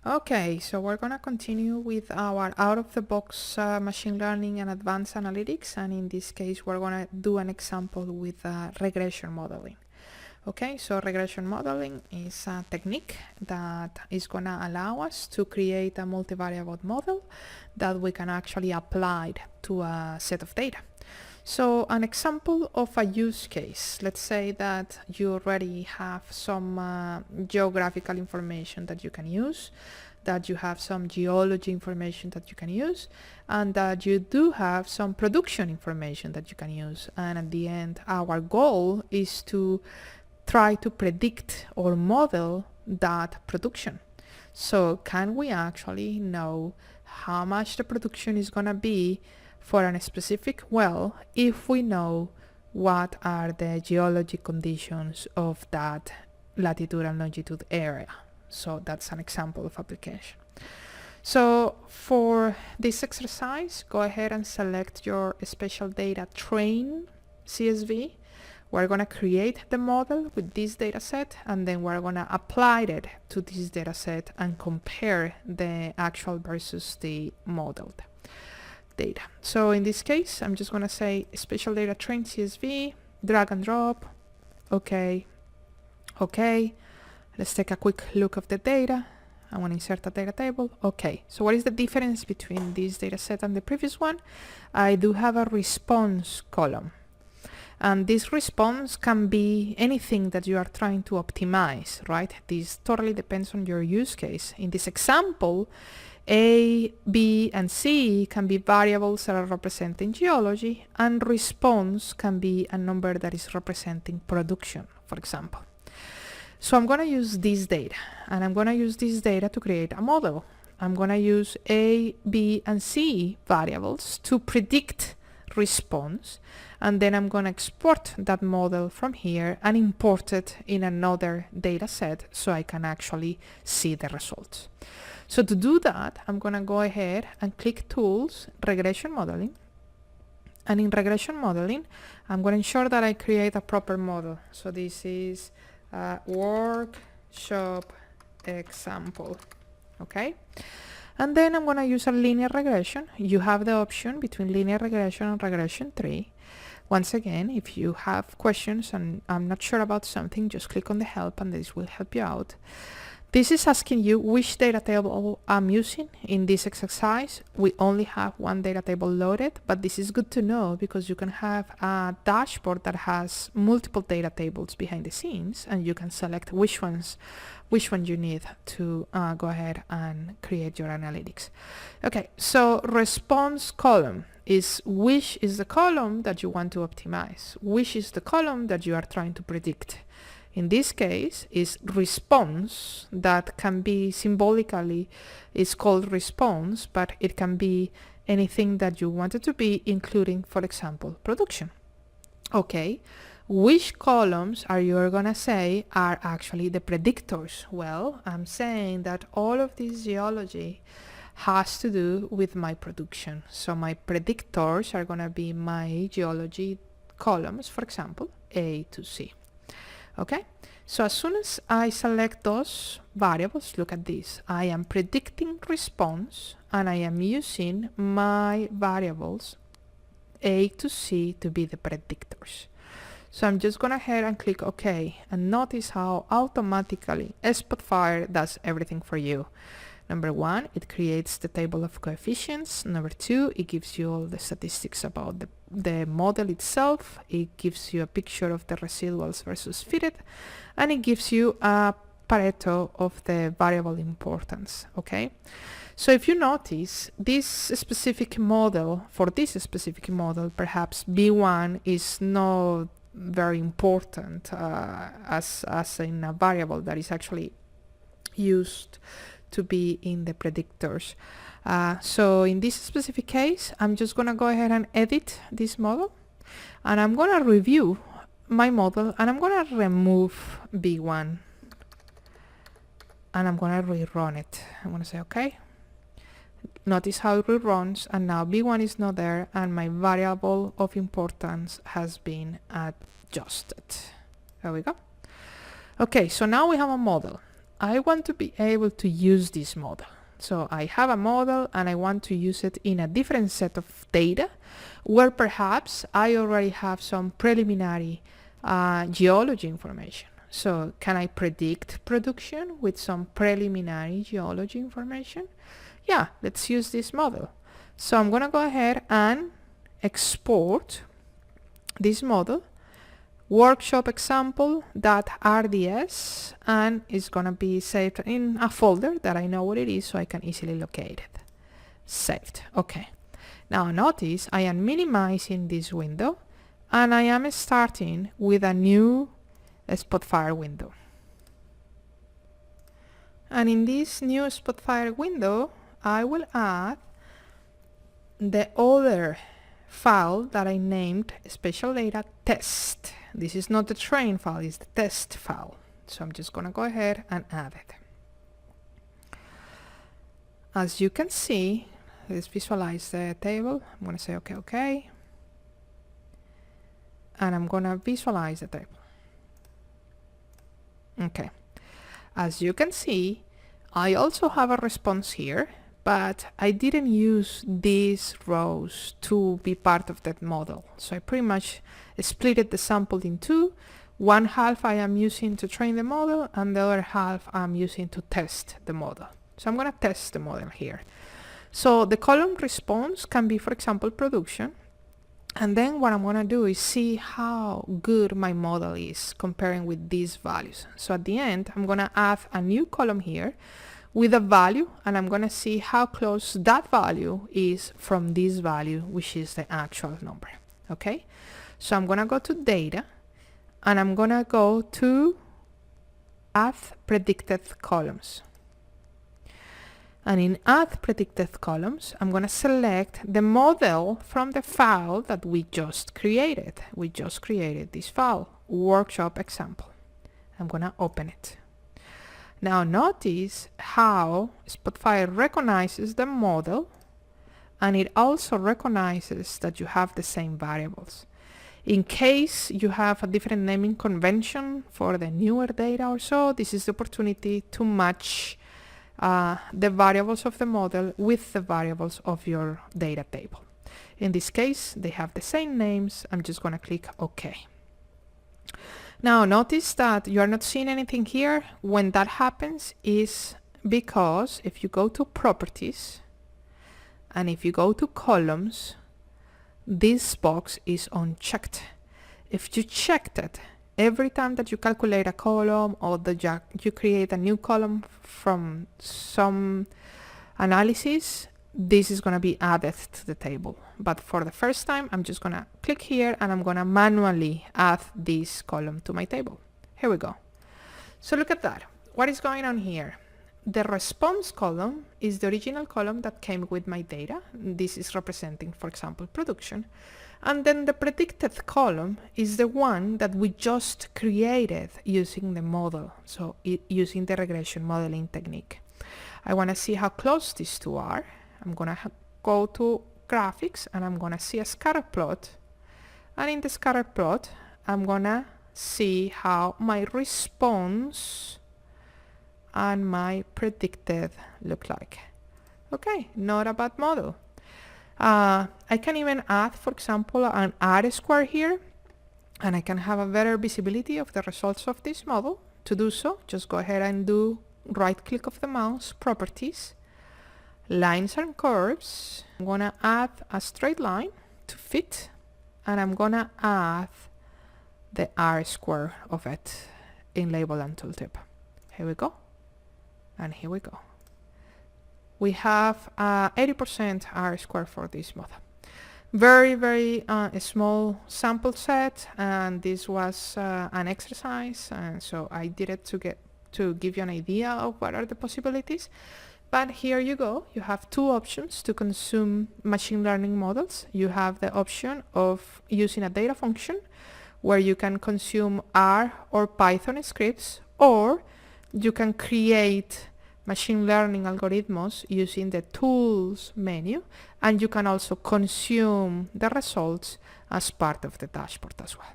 Okay, so we're going to continue with our out-of-the-box machine learning and advanced analytics, and in this case we're going to do an example with regression modeling. Okay, so regression modeling is a technique that is going to allow us to create a multivariable model that we can actually apply to a set of data. So an example of a use case, let's say that you already have some geographical information that you can use, that you have some geology information that you can use, and that you do have some production information that you can use. And at the end, our goal is to try to predict or model that production. So can we actually know how much the production is going to be for a specific well if we know what are the geology conditions of that latitude and longitude area? So that's an example of application. So for this exercise, go ahead and select your special data train CSV. We're going to create the model with this data set, and then we're going to apply it to this data set and compare the actual versus the modeled data. So in this case, I'm just going to say special data train CSV, drag and drop. Okay. Let's take a quick look of the data. I want to insert a data table. Okay, so what is the difference between this data set and the previous one? I do have a response column. And this response can be anything that you are trying to optimize, right? This totally depends on your use case. In this example, A, B, and C can be variables that are representing geology, and response can be a number that is representing production, for example. So I'm going to use this data, and I'm going to use this data to create a model. I'm going to use A, B, and C variables to predict response, and then I'm going to export that model from here and import it in another data set so I can actually see the results. So to do that, I'm going to go ahead and click Tools, Regression Modeling. And in Regression Modeling, I'm going to ensure that I create a proper model. So this is a workshop example. Okay? And then I'm going to use a linear regression. You have the option between linear regression and regression tree. Once again, if you have questions and I'm not sure about something, just click on the help and this will help you out. This is asking you which data table I'm using in this exercise. We only have one data table loaded, but this is good to know because you can have a dashboard that has multiple data tables behind the scenes, and you can select which one you need to go ahead and create your analytics. Okay, so response column is which is the column that you want to optimize, which is the column that you are trying to predict. In this case is response, that can be symbolically is called response, but it can be anything that you want it to be, including, for example, production. Okay, which columns are you gonna say are actually the predictors? Well, I'm saying that all of this geology has to do with my production. So my predictors are gonna be my geology columns, for example, A to C. Okay, so as soon as I select those variables, look at this. I am predicting response and I am using my variables A to C to be the predictors. So I'm just going to ahead and click OK, and notice how automatically Spotfire does everything for you. Number one, it creates the table of coefficients. Number two, it gives you all the statistics about the model itself. It gives you a picture of the residuals versus fitted, and it gives you a Pareto of the variable importance. Okay, so if you notice this specific model, for this specific model, perhaps B1 is not very important as in a variable that is actually used to be in the predictors. So in this specific case, I'm just going to go ahead and edit this model, and I'm going to review my model, and I'm going to remove B1, and I'm going to rerun it. I'm going to say OK. Notice how it reruns, and now B1 is not there, and my variable of importance has been adjusted. There we go. Okay, so now we have a model. I want to be able to use this model. So I have a model and I want to use it in a different set of data where perhaps I already have some preliminary geology information. So can I predict production with some preliminary geology information? Yeah, let's use this model. So I'm going to go ahead and export this model, workshop example.rds, and it's going to be saved in a folder that I know what it is, so I can easily locate it. Saved. Okay. Now notice I am minimizing this window and I am starting with a new Spotfire window. And in this new Spotfire window, I will add the other file that I named spatial data test. This is not the train file, it's the test file. So I'm just going to go ahead and add it. As you can see, let's visualize the table. I'm going to say okay. And I'm going to visualize the table. Okay. As you can see, I also have a response here, but I didn't use these rows to be part of that model. So I pretty much split the sample in two. One half I am using to train the model, and the other half I'm using to test the model. So I'm going to test the model here. So the column response can be, for example, production. And then what I'm going to do is see how good my model is comparing with these values. So at the end, I'm going to add a new column here with a value, and I'm going to see how close that value is from this value, which is the actual number. Okay, so I'm going to go to data, and I'm going to go to add predicted columns. And in add predicted columns, I'm going to select the model from the file that we just created. We just created this file, workshop example. I'm going to open it. Now notice how Spotfire recognizes the model, and it also recognizes that you have the same variables. In case you have a different naming convention for the newer data or so, this is the opportunity to match the variables of the model with the variables of your data table. In this case, they have the same names. I'm just going to click OK. Now notice that you are not seeing anything here. When that happens is because if you go to properties and if you go to columns, this box is unchecked. If you checked it, every time that you calculate a column or that you create a new column from some analysis, this is going to be added to the table. But for the first time, I'm just going to click here and I'm going to manually add this column to my table. Here we go. So look at that. What is going on here? The response column is the original column that came with my data. This is representing, for example, production. And then the predicted column is the one that we just created using the model, so using the regression modeling technique. I want to see how close these two are. I'm going to go to graphics and I'm going to see a scatter plot. And in the scatter plot, I'm going to see how my response and my predicted look like. Okay, not a bad model. I can even add, for example, an R-square here, and I can have a better visibility of the results of this model. To do so, just go ahead and do right-click of the mouse, properties, lines and curves. I'm going to add a straight line to fit, and I'm going to add the R-square of it in label and tooltip. Here we go, and here we go. We have 80% R-square for this model. Very, very small sample set, and this was an exercise, and so I did it to give you an idea of what are the possibilities. But here you go. You have two options to consume machine learning models. You have the option of using a data function where you can consume R or Python scripts, or you can create machine learning algorithms using the tools menu, and you can also consume the results as part of the dashboard as well.